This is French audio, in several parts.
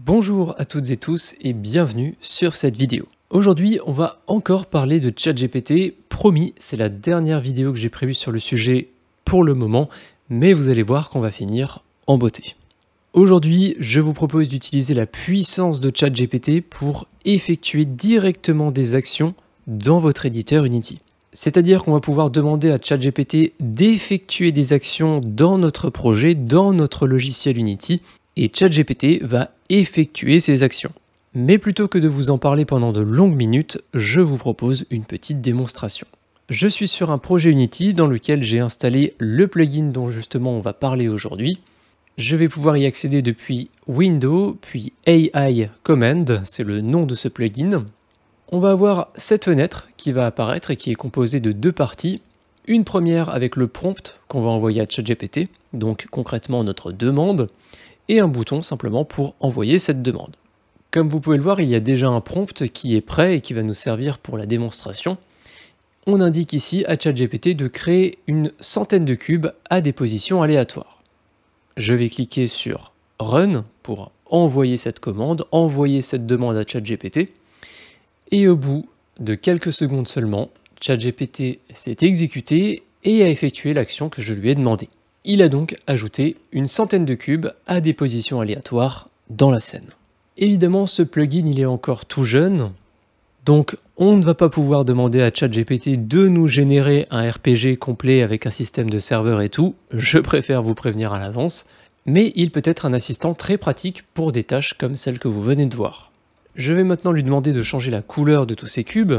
Bonjour à toutes et tous et bienvenue sur cette vidéo. Aujourd'hui, on va encore parler de ChatGPT. Promis, c'est la dernière vidéo que j'ai prévue sur le sujet pour le moment, mais vous allez voir qu'on va finir en beauté. Aujourd'hui, je vous propose d'utiliser la puissance de ChatGPT pour effectuer directement des actions dans votre éditeur Unity. C'est-à-dire qu'on va pouvoir demander à ChatGPT d'effectuer des actions dans notre projet, dans notre logiciel Unity, et ChatGPT va effectuer ces actions. Mais plutôt que de vous en parler pendant de longues minutes, je vous propose une petite démonstration. Je suis sur un projet Unity dans lequel j'ai installé le plugin dont justement on va parler aujourd'hui. Je vais pouvoir y accéder depuis Windows, puis AI Command, c'est le nom de ce plugin. On va avoir cette fenêtre qui va apparaître et qui est composée de deux parties. Une première avec le prompt qu'on va envoyer à ChatGPT, donc concrètement notre demande, et un bouton simplement pour envoyer cette demande. Comme vous pouvez le voir, il y a déjà un prompt qui est prêt et qui va nous servir pour la démonstration. On indique ici à ChatGPT de créer une centaine de cubes à des positions aléatoires. Je vais cliquer sur Run pour envoyer cette commande, envoyer cette demande à ChatGPT. Et au bout de quelques secondes seulement, ChatGPT s'est exécuté et a effectué l'action que je lui ai demandé. Il a donc ajouté une centaine de cubes à des positions aléatoires dans la scène. Évidemment, ce plugin il est encore tout jeune, donc on ne va pas pouvoir demander à ChatGPT de nous générer un RPG complet avec un système de serveur et tout, je préfère vous prévenir à l'avance, mais il peut être un assistant très pratique pour des tâches comme celle que vous venez de voir. Je vais maintenant lui demander de changer la couleur de tous ces cubes.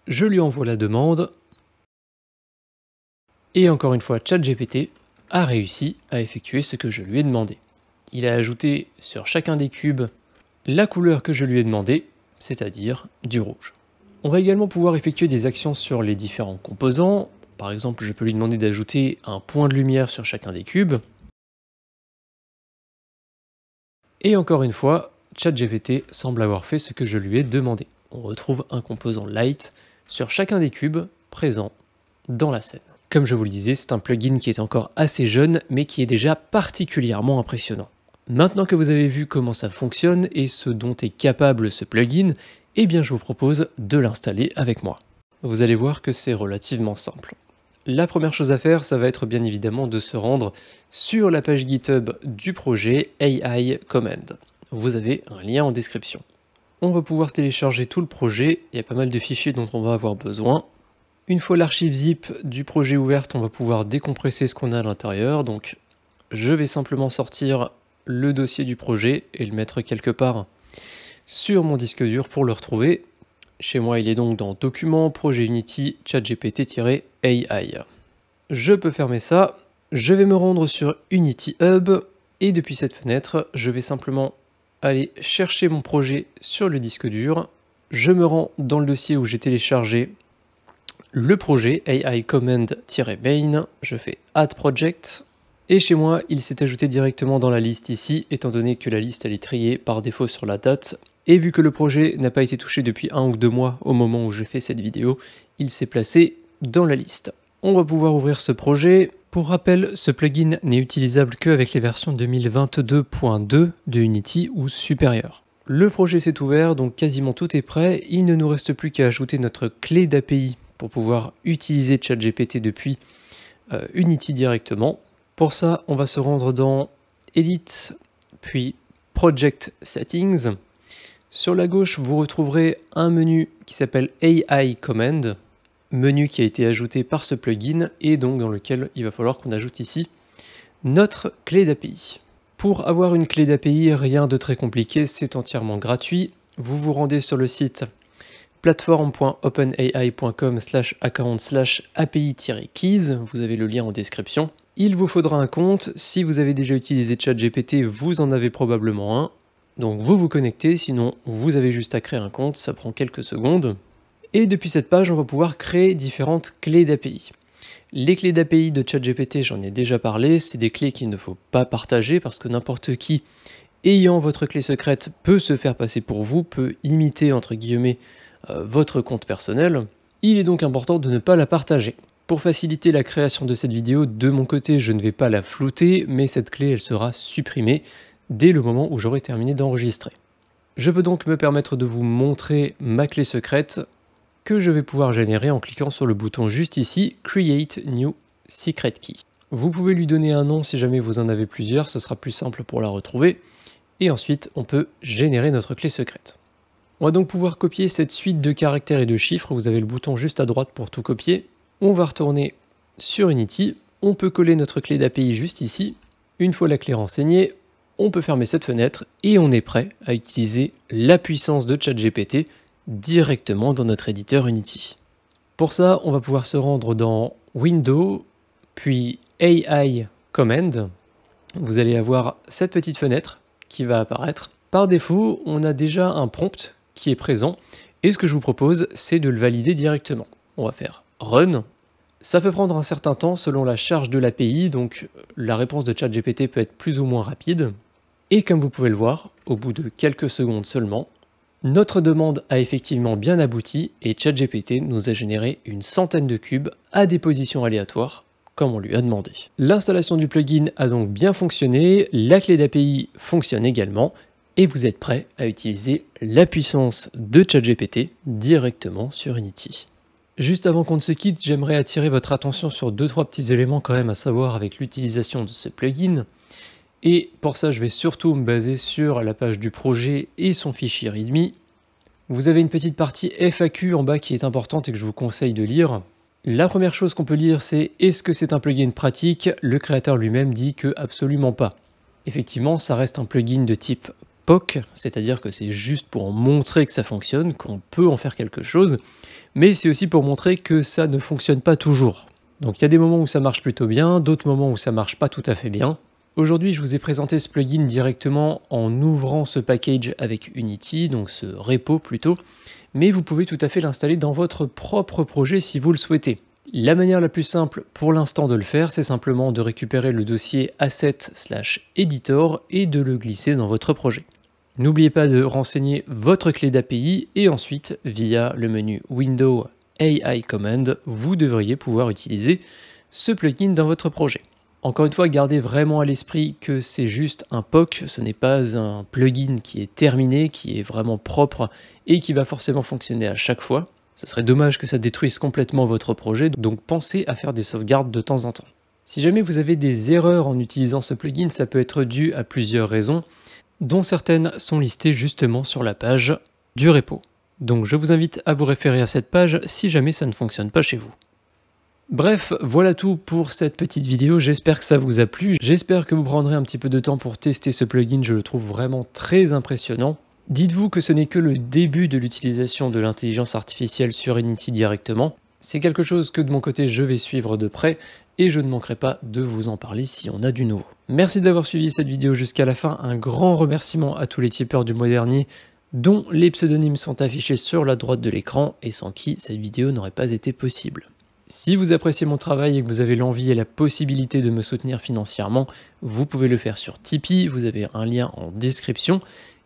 Je lui envoie la demande. Et encore une fois, ChatGPT a réussi à effectuer ce que je lui ai demandé. Il a ajouté sur chacun des cubes la couleur que je lui ai demandé, c'est-à-dire du rouge. On va également pouvoir effectuer des actions sur les différents composants. Par exemple, je peux lui demander d'ajouter un point de lumière sur chacun des cubes. Et encore une fois, ChatGPT semble avoir fait ce que je lui ai demandé. On retrouve un composant light sur chacun des cubes présents dans la scène. Comme je vous le disais, c'est un plugin qui est encore assez jeune, mais qui est déjà particulièrement impressionnant. Maintenant que vous avez vu comment ça fonctionne et ce dont est capable ce plugin, eh bien je vous propose de l'installer avec moi. Vous allez voir que c'est relativement simple. La première chose à faire, ça va être bien évidemment de se rendre sur la page GitHub du projet AI Command. Vous avez un lien en description. On va pouvoir télécharger tout le projet, il y a pas mal de fichiers dont on va avoir besoin. Une fois l'archive zip du projet ouverte, on va pouvoir décompresser ce qu'on a à l'intérieur. Donc je vais simplement sortir le dossier du projet et le mettre quelque part sur mon disque dur pour le retrouver. Chez moi, il est donc dans Documents, Projet Unity, ChatGPT-AI. Je peux fermer ça. Je vais me rendre sur Unity Hub et depuis cette fenêtre, je vais simplement aller chercher mon projet sur le disque dur. Je me rends dans le dossier où j'ai téléchargé le projet AI Command-main. Je fais Add Project. Et chez moi, il s'est ajouté directement dans la liste ici, étant donné que la liste elle est triée par défaut sur la date. Et vu que le projet n'a pas été touché depuis 1 ou 2 mois au moment où j'ai fait cette vidéo, il s'est placé dans la liste. On va pouvoir ouvrir ce projet. Pour rappel, ce plugin n'est utilisable qu'avec les versions 2022.2 de Unity ou supérieures. Le projet s'est ouvert, donc quasiment tout est prêt. Il ne nous reste plus qu'à ajouter notre clé d'API pour pouvoir utiliser ChatGPT depuis Unity directement. Pour ça, on va se rendre dans Edit, puis Project Settings. Sur la gauche, vous retrouverez un menu qui s'appelle AI Command, menu qui a été ajouté par ce plugin et donc dans lequel il va falloir qu'on ajoute ici notre clé d'API. Pour avoir une clé d'API, rien de très compliqué, c'est entièrement gratuit. Vous vous rendez sur le site platform.openai.com/account/api-keys, vous avez le lien en description. Il vous faudra un compte, si vous avez déjà utilisé ChatGPT, vous en avez probablement un. Donc vous vous connectez, sinon vous avez juste à créer un compte, ça prend quelques secondes. Et depuis cette page, on va pouvoir créer différentes clés d'API. Les clés d'API de ChatGPT, j'en ai déjà parlé, c'est des clés qu'il ne faut pas partager parce que n'importe qui ayant votre clé secrète peut se faire passer pour vous, peut imiter entre guillemets votre compte personnel. Il est donc important de ne pas la partager. Pour faciliter la création de cette vidéo, de mon côté, je ne vais pas la flouter, mais cette clé, elle sera supprimée dès le moment où j'aurai terminé d'enregistrer. Je peux donc me permettre de vous montrer ma clé secrète que je vais pouvoir générer en cliquant sur le bouton juste ici, Create New Secret Key. Vous pouvez lui donner un nom si jamais vous en avez plusieurs, ce sera plus simple pour la retrouver. Et ensuite, on peut générer notre clé secrète. On va donc pouvoir copier cette suite de caractères et de chiffres. Vous avez le bouton juste à droite pour tout copier. On va retourner sur Unity. On peut coller notre clé d'API juste ici. Une fois la clé renseignée, on peut fermer cette fenêtre et on est prêt à utiliser la puissance de ChatGPT directement dans notre éditeur Unity. Pour ça, on va pouvoir se rendre dans Windows, puis AI Command. Vous allez avoir cette petite fenêtre qui va apparaître. Par défaut, on a déjà un prompt qui est présent et ce que je vous propose, c'est de le valider directement. On va faire Run. Ça peut prendre un certain temps selon la charge de l'API, donc la réponse de ChatGPT peut être plus ou moins rapide. Et comme vous pouvez le voir, au bout de quelques secondes seulement, notre demande a effectivement bien abouti et ChatGPT nous a généré une centaine de cubes à des positions aléatoires, comme on lui a demandé. L'installation du plugin a donc bien fonctionné, la clé d'API fonctionne également, et vous êtes prêt à utiliser la puissance de ChatGPT directement sur Unity. Juste avant qu'on ne se quitte, j'aimerais attirer votre attention sur 2-3 petits éléments quand même à savoir avec l'utilisation de ce plugin. Et pour ça, je vais surtout me baser sur la page du projet et son fichier README. Vous avez une petite partie FAQ en bas qui est importante et que je vous conseille de lire. La première chose qu'on peut lire, c'est est-ce que c'est un plugin pratique? Le créateur lui-même dit que absolument pas. Effectivement, ça reste un plugin de type POC, c'est-à-dire que c'est juste pour montrer que ça fonctionne, qu'on peut en faire quelque chose, mais c'est aussi pour montrer que ça ne fonctionne pas toujours. Donc il y a des moments où ça marche plutôt bien, d'autres moments où ça marche pas tout à fait bien. Aujourd'hui, je vous ai présenté ce plugin directement en ouvrant ce package avec Unity, donc ce repo plutôt, mais vous pouvez tout à fait l'installer dans votre propre projet si vous le souhaitez. La manière la plus simple pour l'instant de le faire, c'est simplement de récupérer le dossier asset/editor et de le glisser dans votre projet. N'oubliez pas de renseigner votre clé d'API et ensuite, via le menu Windows AI Command, vous devriez pouvoir utiliser ce plugin dans votre projet. Encore une fois, gardez vraiment à l'esprit que c'est juste un POC, ce n'est pas un plugin qui est terminé, qui est vraiment propre et qui va forcément fonctionner à chaque fois. Ce serait dommage que ça détruise complètement votre projet, donc pensez à faire des sauvegardes de temps en temps. Si jamais vous avez des erreurs en utilisant ce plugin, ça peut être dû à plusieurs raisons, dont certaines sont listées justement sur la page du repo. Donc je vous invite à vous référer à cette page si jamais ça ne fonctionne pas chez vous. Bref, voilà tout pour cette petite vidéo, j'espère que ça vous a plu, j'espère que vous prendrez un petit peu de temps pour tester ce plugin, je le trouve vraiment très impressionnant. Dites-vous que ce n'est que le début de l'utilisation de l'intelligence artificielle sur Unity directement, c'est quelque chose que de mon côté je vais suivre de près et je ne manquerai pas de vous en parler si on a du nouveau. Merci d'avoir suivi cette vidéo jusqu'à la fin, un grand remerciement à tous les tipeurs du mois dernier dont les pseudonymes sont affichés sur la droite de l'écran et sans qui cette vidéo n'aurait pas été possible. Si vous appréciez mon travail et que vous avez l'envie et la possibilité de me soutenir financièrement, vous pouvez le faire sur Tipeee, vous avez un lien en description,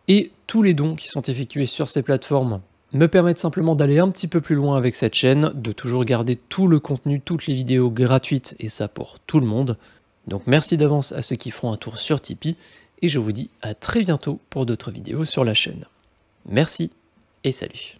et tous les dons qui sont effectués sur ces plateformes me permettent simplement d'aller un petit peu plus loin avec cette chaîne, de toujours garder tout le contenu, toutes les vidéos gratuites, et ça pour tout le monde. Donc merci d'avance à ceux qui feront un tour sur Tipeee, et je vous dis à très bientôt pour d'autres vidéos sur la chaîne. Merci et salut.